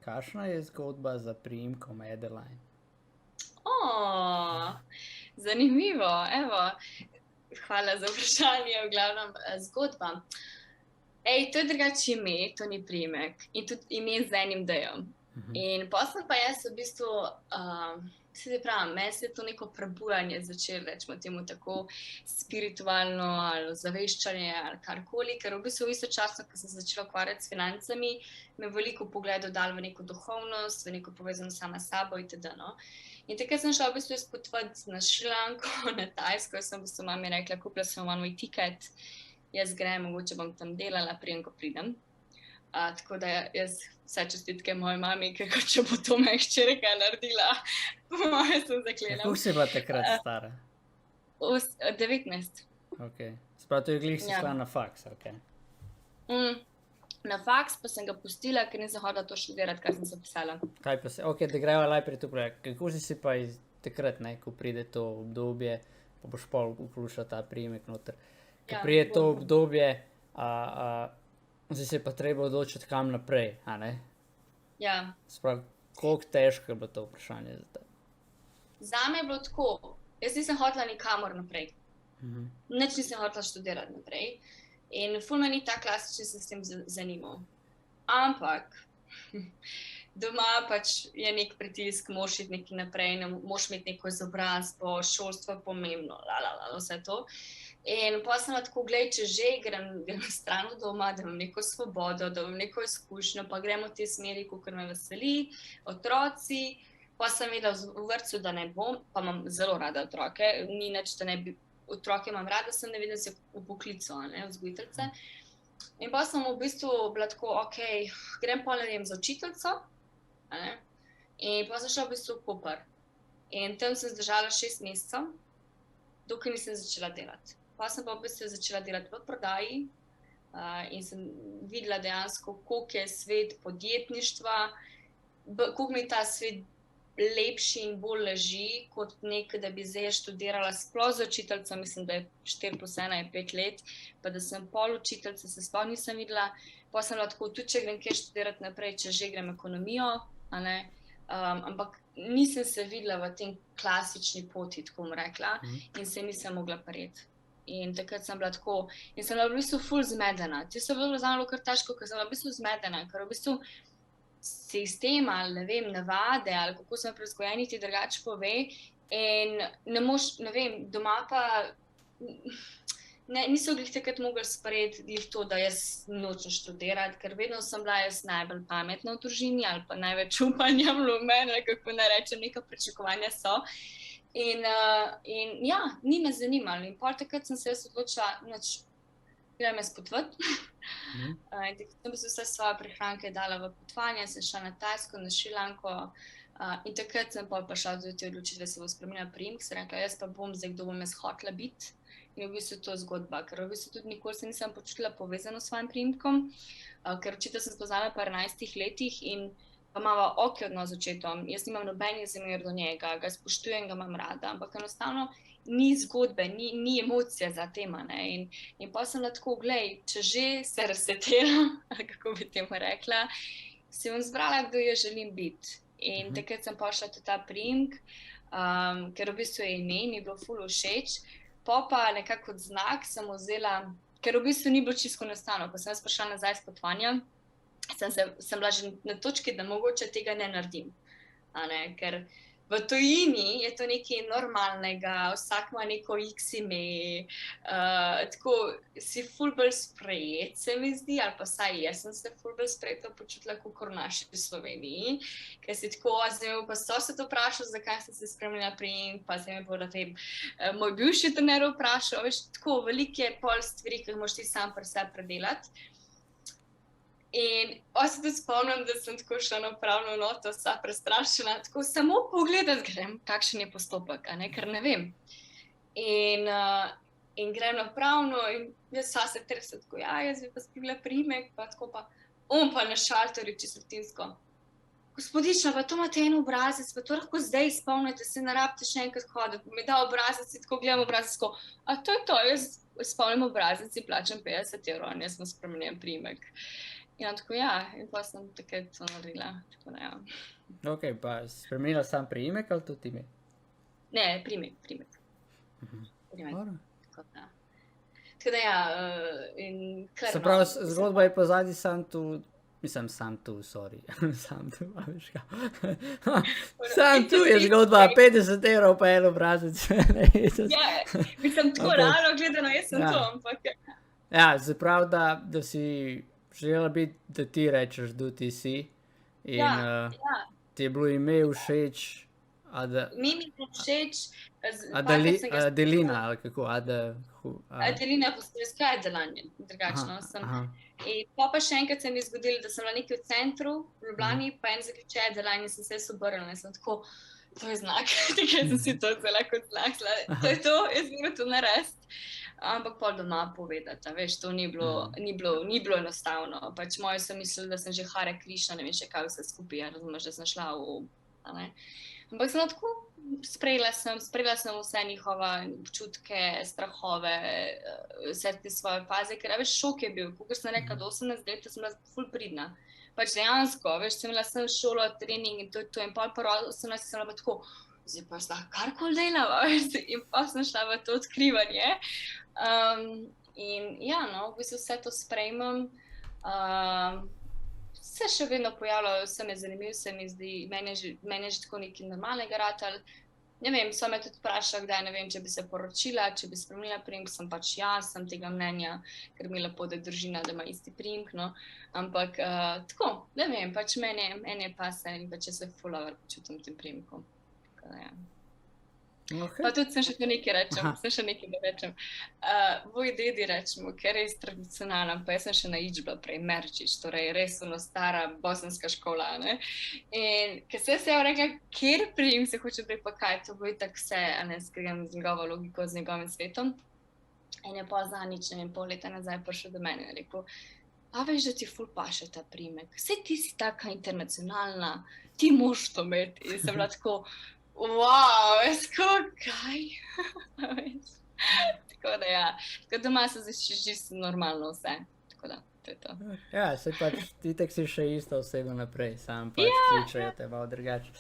Kakšna je zgodba za priimkom Adeline? Zanimivo, evo. Hvala za vprašanje, v glavnem zgodba. To je drugače ime, to ni priimek. In tudi ime z enim D-jem. In potem pa jaz v bistvu, meni se je to neko prebujanje začelo, rečemo temu tako, spiritualno ali zaveščanje ali karkoli, ker v bistvu istočasno, ko sem začela ukvarjati s financami, me veliko pogledov dalo v neko duhovnost, v neko povezano sama s sabo itd. In takrat sem šla v bistvu izpotovati na Šrilanko, na Tajsko, jaz sem v bistvu mami rekla, kupila sem one way ticket, jaz grem, mogoče bom tam delala, preden ko pridem. Tako da jaz vse čestitke moji mami, ker če bo to moja hčerka naredila, po moje sem zaklenila. Kako si bila takrat stara? 19. Ok. Sprav, to je glih si šla na faks, ok. Na faks pa sem ga pustila, ker nisem hodila to študirati, kar sem se pisala. Kaj pa se, ok, da greva najprej tu projekt. Kako si pa iz takrat, ne, ko pride to obdobje, pa boš pol vključila ta priimek noter. Ko pride to obdobje, zdaj se je pa treba odločiti kam naprej, a ne? Ja. Sprav, koliko težko je bilo to vprašanje za te? Zame je bilo tako, jaz nisem hodila nikamor naprej. Nič nisem hodila študirati naprej. In ful me ni ta klasični sistem zanimal. Ampak, doma pač je nek pritisk, moraš iti nekaj naprej, moraš imeti neko izobrazbo, šolstvo je pomembno, vse to. In potem sem tako, gledaj, če že grem stran od doma, da imam neko svobodo, da imam neko izkušnjo, pa gremo v tej smeri, kakor me veseli, otroci. Pa sem videla v vrtcu, da ne bom, pa imam zelo rada otroke, ni nič, da ne bi, otroke imam rada, sem ne vidim se v poklicu, vzgojiteljice. In pa sem v bistvu bila tako, ok, grem pol, ne vem, za učiteljico, in pa sem šla v bistvu v Koper. In tam sem zdržala 6 mesecev, dokaj nisem začela delati. Pa sem pa v bistvu začela delati v prodaji in sem videla dejansko, koliko je svet podjetništva, koliko mi ta svet lepši in bolj leži, kot nekaj, da bi zdaj študirala sploh za učiteljico, mislim, da je 4+1 je 5 let, pa da sem pol učiteljica, se sploh nisem videla. Pa sem bila tako, tudi če grem kaj študirati naprej, če že grem ekonomijo, ampak nisem se videla v tem klasični poti, tako bom rekla, in se nisem mogla prijeti. In takrat sem bila tako, in sem bila v bistvu ful zmedena. Tisto je bilo zame kar težko, ker sem bila v bistvu zmedena, ker v bistvu sistem ali, ne vem, navade ali kako smo prevzgojeni ti drugače pove in ne moš, ne vem, doma pa niso glih takrat mogli sprejeti glih to, da jaz nočem študirati, ker vedno sem bila jaz najbolj pametna v družini ali pa največ upanja bilo v mene, kako naj rečem, neka pričakovanja so. In ja, ni me zanimalo. In pol takrat sem se jaz odločila, grem jaz potovati. In takrat sem vse svoje prihranke dala v potovanje, sem šla na Tajsko, na Šrilanko in takrat sem pa šla do te odločitve, da se bom spremenila priimek, sem rekla, jaz pa bom zdaj, kdo bom jaz hotela biti. In v bistvu to je zgodba, ker v bistvu tudi nikoli se nisem počutila povezano s svojim priimkom, ker očeta sem spoznala po 11 letih in pa imava okej odnos z očetom, jaz nimam nobenih zamer do njega, ga spoštujem, ga imam rada, ampak enostavno ni zgodbe, ni emocija za tema, in pa sem bila tako, glej, če že se reseteram, ali kako bi temu rekla, si bom zbrala, kdo jaz želim biti. In takrat sem pošla tudi ta priimek, ker v bistvu je ime, mi je bilo ful všeč, pa nekako kot znak sem vzela, ker v bistvu ni bilo čisto enostavno, ko sem jaz prišla nazaj s potovanja, sem bila že na točki, da mogoče tega ne naredim, ker v tujini je to nekaj normalnega, vsak ima neko X ime, tako si ful bolj sprejet, se mi zdi, ali pa vsaj jaz sem se ful bolj sprejeto počutila, kakor v naši Sloveniji, ker si tako, zdaj me pa se to vprašal, zakaj sem se spremenila priimek, pa zdaj me bo moj bivši trener vprašal, veš, tako veliko je pol stvari, ki jih moraš ti sam pri sebi predelati. In se tudi spomnim, da sem tako šla na upravno noto, vsa prestrašena, tako samo pogledati grem, kakšen je postopek, ker ne vem. In grem na upravno in jaz sva se tresla tako, jaz bi pa spremila priimek, pa tako pa, on pa na šalterju čisto rutinsko. Gospodična, pa to imate en obrazec, pa to lahko zdaj izpolnite, se ne rabite še enkrat hoditi, mi da obrazec in tako gledam obrazec, tako, a to je to, jaz izpolnim obrazec in plačam 50 €, in jaz sem spremenila priimek. Ja, tako ja, in pa sem takrat to naredila. Tako da, ja. Ok, pa si spremenila sam priimek ali tudi ime? Ne, primek. Dobro. Tako da, ja, in kar Se pravi, mislim, zgodba je pozadnji sam tu, mislim, sam tu, sorry, sam tu, a veš kaj. Sam tu je zgodba, 50 evrov pa en obrazec. Ja, mislim, tako Ampak- realno gledano, jaz sem Ja. to, ampak Ja, se pravi, da si želela biti, da ti rečeš, da ti si. In ja. ti je bilo ime všeč, Mi je všeč, Adelina, ali kako, Adelina Postreska je delanje, drugačno sem. In pa še enkrat se mi je zgodilo, da sem bila nekje v centru, v Ljubljani, pa en zakriče Adelina in sem se obrnila in sem tako, to je znak, takrat sem si to vzela kot znak, to je to, jaz moram to narediti. Ampak pol doma povedati, veš, to ni bilo enostavno. Pač moji so mislili, da sem že Hare Krišna, ne vem še kaj vse skupaj, razumeš, da sem šla v... Ampak sem tako, sprejela sem vse njihove občutke, strahove, vse te svoje faze, ker veš, šok je bil, kot sem rekla, do 18 let sem bila ful pridna. Pač dejansko, veš, sem imela sem šolo, trening in to in pol 18 sem bila tako, zdaj pa sta karkoli delava, in pa sem šla v to odkrivanje. In ja, no, v bistvu vse to sprejmem. Se še vedno pojavljajo, vse me zanimivo, se mi zdi, meni je že tako nekaj normalnega ratal. Ne vem, so me tudi vprašali, kdaj, ne vem, če bi se poročila, če bi spremenila priimek, sem pač sem tega mnenja, ker mi je lepo, da je družina, da ima isti priimek, no. Ampak tako, ne vem, pač meni pa se in pač jaz se fulaver počutim tem priimkom. Tako da, ja. Okay. Pa tudi sem še nekaj da rečem. Moj dedi rečemo, ker je res tradicionalen, pa jaz sem še na Ič bila prej, Merčič, torej res ono stara bosanska škola, ne. In ker sem se rekla, kjer prijem se hoče prej, pa kaj, to bo itak vse, a ne skrijem z njegovo logiko, z njegovim svetom. In je pa zadnjič, ne vem, pol leta nazaj prišel do mene in rekel, a veš, da ti ful paše ta priimek, saj ti si taka internacionalna, ti moraš to imeti. In sem bila tako, wow, kaj? Tako da ja, tako doma se zdaj čisto normalno vse, tako da, to je to. Ja, se pač, ti tak si še isto osebo naprej, sam pač kličajo te malo drugače.